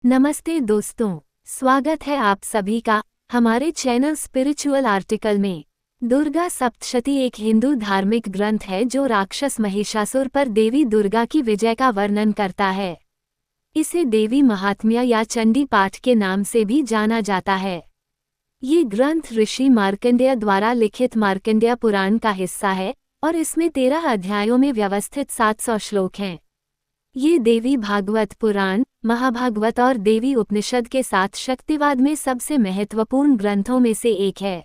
नमस्ते दोस्तों, स्वागत है आप सभी का हमारे चैनल स्पिरिचुअल आर्टिकल में। दुर्गा सप्तशती एक हिंदू धार्मिक ग्रंथ है जो राक्षस महिषासुर पर देवी दुर्गा की विजय का वर्णन करता है। इसे देवी महात्म्य या चंडी पाठ के नाम से भी जाना जाता है। ये ग्रंथ ऋषि मार्कंडेय द्वारा लिखित मार्कंडेय पुराण का हिस्सा है और इसमें 13 अध्यायों में व्यवस्थित 700 श्लोक हैं। ये देवी भागवत पुराण, महाभागवत और देवी उपनिषद के साथ शक्तिवाद में सबसे महत्वपूर्ण ग्रंथों में से एक है।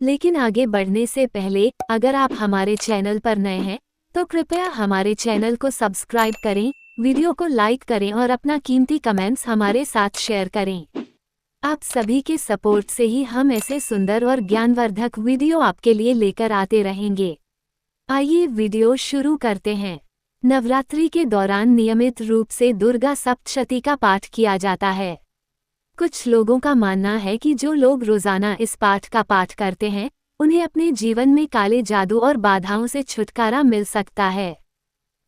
लेकिन आगे बढ़ने से पहले अगर आप हमारे चैनल पर नए हैं तो कृपया हमारे चैनल को सब्सक्राइब करें, वीडियो को लाइक करें और अपना कीमती कमेंट्स हमारे साथ शेयर करें। आप सभी के सपोर्ट से ही हम ऐसे सुंदर और ज्ञानवर्धक वीडियो आपके लिए लेकर आते रहेंगे। आइए वीडियो शुरू करते हैं। नवरात्रि के दौरान नियमित रूप से दुर्गा सप्तशती का पाठ किया जाता है। कुछ लोगों का मानना है कि जो लोग रोजाना इस पाठ का पाठ करते हैं उन्हें अपने जीवन में काले जादू और बाधाओं से छुटकारा मिल सकता है।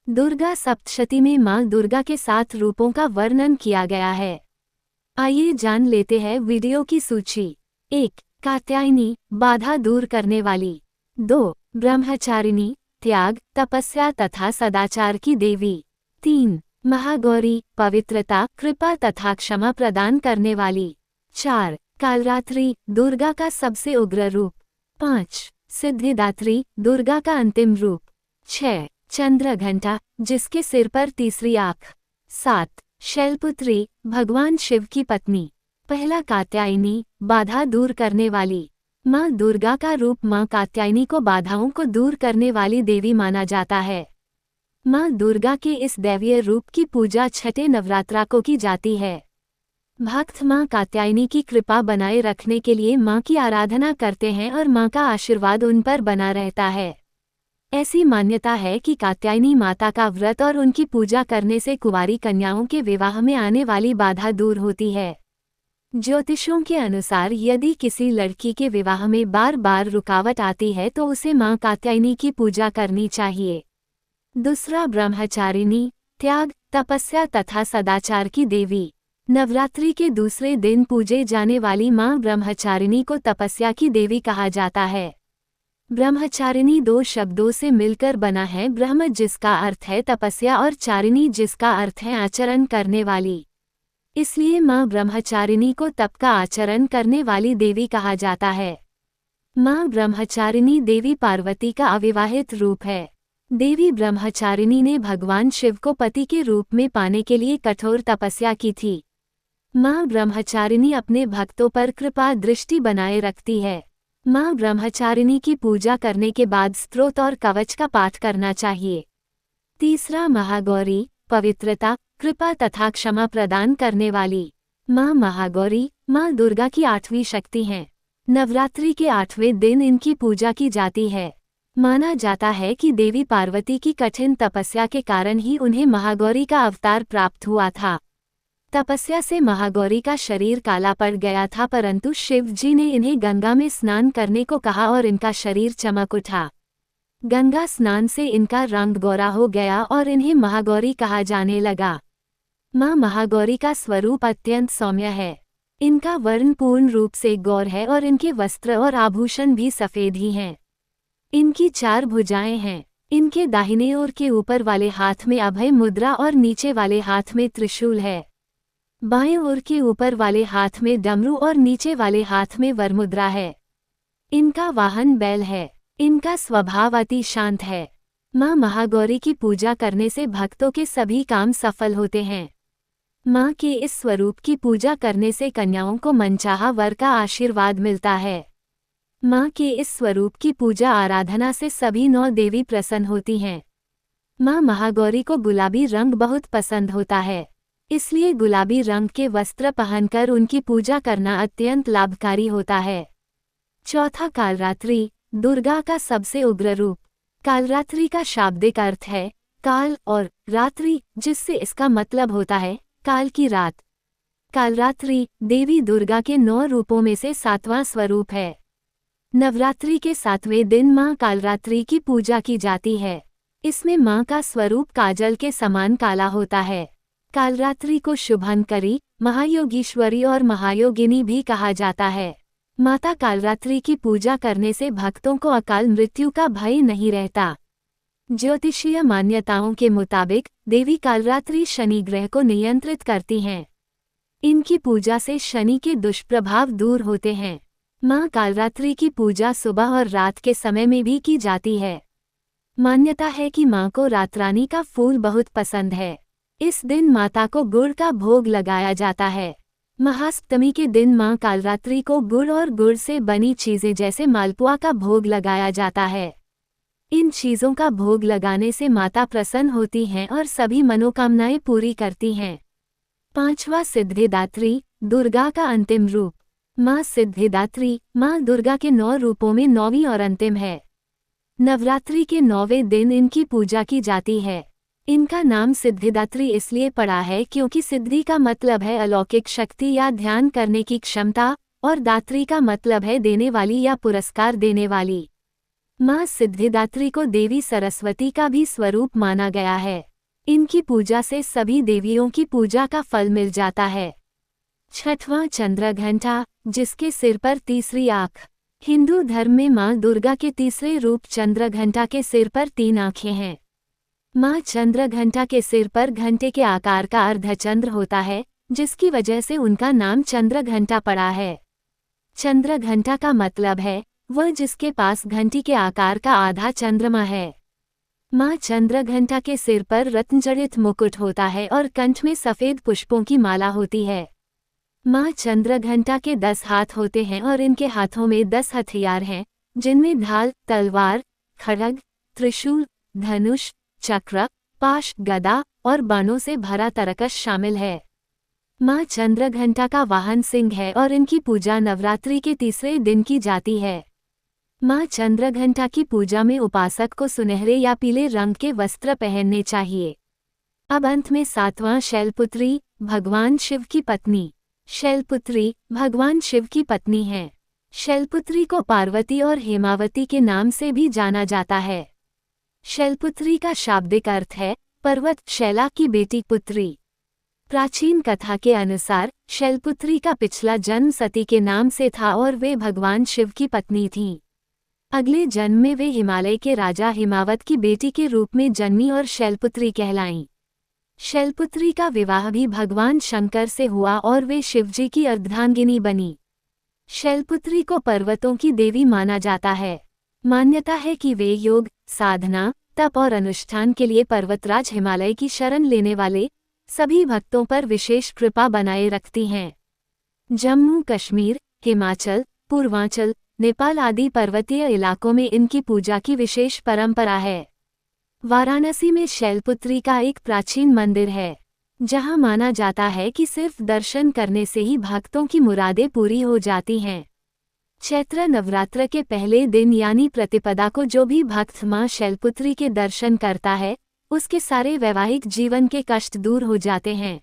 दुर्गा सप्तशती में मां दुर्गा के 7 रूपों का वर्णन किया गया है। आइए जान लेते हैं वीडियो की सूची। 1. कात्यायनी, बाधा दूर करने वाली। 2. ब्रह्मचारिणी, त्याग, तपस्या तथा सदाचार की देवी। 3. महागौरी, पवित्रता, कृपा तथा क्षमा प्रदान करने वाली। 4. कालरात्रि, दुर्गा का सबसे उग्र रूप। 5. सिद्धिदात्री, दुर्गा का अंतिम रूप। 6. चंद्रघंटा, जिसके सिर पर तीसरी आँख। 7. शैलपुत्री, भगवान शिव की पत्नी। पहला कात्यायनी, बाधा दूर करने वाली। मां दुर्गा का रूप मां कात्यायनी को बाधाओं को दूर करने वाली देवी माना जाता है। मां दुर्गा के इस दैवीय रूप की पूजा छठे नवरात्रा को की जाती है। भक्त मां कात्यायनी की कृपा बनाए रखने के लिए मां की आराधना करते हैं और मां का आशीर्वाद उन पर बना रहता है। ऐसी मान्यता है कि कात्यायनी माता का व्रत और उनकी पूजा करने से कुंवारी कन्याओं के विवाह में आने वाली बाधा दूर होती है। ज्योतिषों के अनुसार यदि किसी लड़की के विवाह में बार बार रुकावट आती है तो उसे मां कात्यायनी की पूजा करनी चाहिए। दूसरा ब्रह्मचारिणी, त्याग, तपस्या तथा सदाचार की देवी। नवरात्रि के दूसरे दिन पूजे जाने वाली मां ब्रह्मचारिणी को तपस्या की देवी कहा जाता है। ब्रह्मचारिणी 2 शब्दों से मिलकर बना है, ब्रह्म जिसका अर्थ है तपस्या और चारिणी जिसका अर्थ है आचरण करने वाली। इसलिए मां ब्रह्मचारिणी को तप का आचरण करने वाली देवी कहा जाता है। मां ब्रह्मचारिणी देवी पार्वती का अविवाहित रूप है। देवी ब्रह्मचारिणी ने भगवान शिव को पति के रूप में पाने के लिए कठोर तपस्या की थी। मां ब्रह्मचारिणी अपने भक्तों पर कृपा दृष्टि बनाए रखती है। मां ब्रह्मचारिणी की पूजा करने के बाद स्तोत्र और कवच का पाठ करना चाहिए। तीसरा महागौरी, पवित्रता, कृपा तथा क्षमा प्रदान करने वाली। मां महागौरी मां दुर्गा की 8वीं शक्ति हैं। नवरात्रि के 8वें दिन इनकी पूजा की जाती है। माना जाता है कि देवी पार्वती की कठिन तपस्या के कारण ही उन्हें महागौरी का अवतार प्राप्त हुआ था। तपस्या से महागौरी का शरीर काला पड़ गया था, परंतु शिव जी ने इन्हें गंगा में स्नान करने को कहा और इनका शरीर चमक उठा। गंगा स्नान से इनका रंग गोरा हो गया और इन्हें महागौरी कहा जाने लगा। मां महागौरी का स्वरूप अत्यंत सौम्य है। इनका वर्ण पूर्ण रूप से गौर है और इनके वस्त्र और आभूषण भी सफेद ही हैं। इनकी 4 भुजाएं हैं। इनके दाहिने ओर के ऊपर वाले हाथ में अभय मुद्रा और नीचे वाले हाथ में त्रिशूल है। बाएं ओर के ऊपर वाले हाथ में डमरू और नीचे वाले हाथ में वरमुद्रा है। इनका वाहन बैल है। इनका स्वभाव अति शांत है। मां महागौरी की पूजा करने से भक्तों के सभी काम सफल होते हैं। मां के इस स्वरूप की पूजा करने से कन्याओं को मनचाहा वर का आशीर्वाद मिलता है। मां के इस स्वरूप की पूजा आराधना से सभी 9 देवी प्रसन्न होती हैं। मां महागौरी को गुलाबी रंग बहुत पसंद होता है, इसलिए गुलाबी रंग के वस्त्र पहनकर उनकी पूजा करना अत्यंत लाभकारी होता है। चौथा कालरात्रि, दुर्गा का सबसे उग्र रूप। कालरात्रि का शाब्दिक अर्थ है काल और रात्रि, जिससे इसका मतलब होता है काल की रात। कालरात्रि देवी दुर्गा के 9 रूपों में से 7वां स्वरूप है। नवरात्रि के 7वें दिन मां कालरात्रि की पूजा की जाती है। इसमें मां का स्वरूप काजल के समान काला होता है। कालरात्रि को शुभंकरी, महायोगीश्वरी और महायोगिनी भी कहा जाता है। माता कालरात्रि की पूजा करने से भक्तों को अकाल मृत्यु का भय नहीं रहता। ज्योतिषीय मान्यताओं के मुताबिक देवी कालरात्रि शनि ग्रह को नियंत्रित करती हैं। इनकी पूजा से शनि के दुष्प्रभाव दूर होते हैं। मां कालरात्रि की पूजा सुबह और रात के समय में भी की जाती है। मान्यता है कि मां को रातरानी का फूल बहुत पसंद है। इस दिन माता को गुड़ का भोग लगाया जाता है। महाअष्टमी के दिन मां कालरात्रि को गुड़ और गुड़ से बनी चीजें जैसे मालपुआ का भोग लगाया जाता है। इन चीजों का भोग लगाने से माता प्रसन्न होती हैं और सभी मनोकामनाएं पूरी करती हैं। 5वां सिद्धिदात्री, दुर्गा का अंतिम रूप। मां सिद्धिदात्री मां दुर्गा के 9 रूपों में 9वीं और अंतिम है। नवरात्रि के 9वें दिन इनकी पूजा की जाती है। इनका नाम सिद्धिदात्री इसलिए पड़ा है क्योंकि सिद्धि का मतलब है अलौकिक शक्ति या ध्यान करने की क्षमता, और दात्री का मतलब है देने वाली या पुरस्कार देने वाली। मां सिद्धिदात्री को देवी सरस्वती का भी स्वरूप माना गया है। इनकी पूजा से सभी देवियों की पूजा का फल मिल जाता है। 6वां चंद्रघंटा, जिसके सिर पर तीसरी आँख। हिंदू धर्म में मां दुर्गा के तीसरे रूप चंद्रघंटा के सिर पर 3 आँखें हैं। मां चंद्रघंटा के सिर पर घंटे के आकार का अर्धचंद्र होता है, जिसकी वजह से उनका नाम चंद्रघंटा पड़ा है। चंद्रघंटा का मतलब है वह जिसके पास घंटी के आकार का आधा चंद्रमा है। मां चंद्रघंटा के सिर पर रत्नजड़ित मुकुट होता है और कंठ में सफेद पुष्पों की माला होती है। मां चंद्रघंटा के 10 हाथ होते हैं और इनके हाथों में 10 हथियार हैं, जिनमें ढाल, तलवार, खड्ग, त्रिशूल, धनुष, चक्र, पाश, गदा और बाणों से भरा तरकश शामिल है। मां चंद्रघंटा का वाहन सिंह है और इनकी पूजा नवरात्रि के तीसरे दिन की जाती है। मां चंद्रघंटा की पूजा में उपासक को सुनहरे या पीले रंग के वस्त्र पहनने चाहिए। अब अंत में 7वां शैलपुत्री, भगवान शिव की पत्नी। शैलपुत्री भगवान शिव की पत्नी हैं। शैलपुत्री को पार्वती और हेमावती के नाम से भी जाना जाता है। शैलपुत्री का शाब्दिक अर्थ है पर्वत शैला की बेटी पुत्री। प्राचीन कथा के अनुसार शैलपुत्री का पिछला जन्म सती के नाम से था और वे भगवान शिव की पत्नी थीं। अगले जन्म में वे हिमालय के राजा हिमावत की बेटी के रूप में जन्मी और शैलपुत्री कहलाईं। शैलपुत्री का विवाह भी भगवान शंकर से हुआ और वे शिवजी की अर्धांगिनी बनी। शैलपुत्री को पर्वतों की देवी माना जाता है। मान्यता है कि वे योग, साधना, तप और अनुष्ठान के लिए पर्वतराज हिमालय की शरण लेने वाले सभी भक्तों पर विशेष कृपा बनाए रखती हैं। जम्मू कश्मीर, हिमाचल, पूर्वांचल, नेपाल आदि पर्वतीय इलाकों में इनकी पूजा की विशेष परंपरा है। वाराणसी में शैलपुत्री का एक प्राचीन मंदिर है, जहां माना जाता है कि सिर्फ दर्शन करने से ही भक्तों की मुरादें पूरी हो जाती हैं। चैत्र नवरात्र के पहले दिन यानी प्रतिपदा को जो भी भक्त मां शैलपुत्री के दर्शन करता है, उसके सारे वैवाहिक जीवन के कष्ट दूर हो जाते हैं।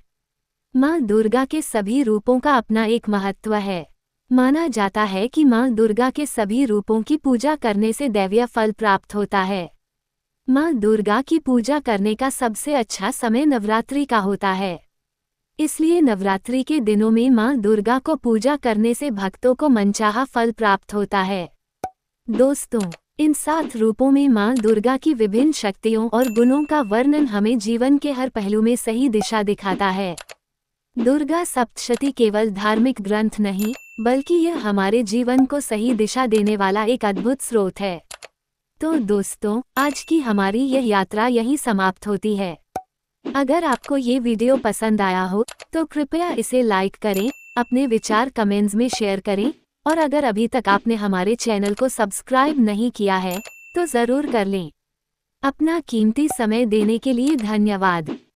मां दुर्गा के सभी रूपों का अपना एक महत्व है। माना जाता है कि मां दुर्गा के सभी रूपों की पूजा करने से दैवीय फल प्राप्त होता है। मां दुर्गा की पूजा करने का सबसे अच्छा समय नवरात्रि का होता है। इसलिए नवरात्रि के दिनों में मां दुर्गा को पूजा करने से भक्तों को मनचाहा फल प्राप्त होता है। दोस्तों, इन 7 रूपों में मां दुर्गा की विभिन्न शक्तियों और गुणों का वर्णन हमें जीवन के हर पहलू में सही दिशा दिखाता है। दुर्गा सप्तशती केवल धार्मिक ग्रंथ नहीं, बल्कि यह हमारे जीवन को सही दिशा देने वाला एक अद्भुत स्रोत है। तो दोस्तों, आज की हमारी यह यात्रा यहीं समाप्त होती है। अगर आपको ये वीडियो पसंद आया हो तो कृपया इसे लाइक करें, अपने विचार कमेंट्स में शेयर करें, और अगर अभी तक आपने हमारे चैनल को सब्सक्राइब नहीं किया है तो ज़रूर कर लें। अपना कीमती समय देने के लिए धन्यवाद।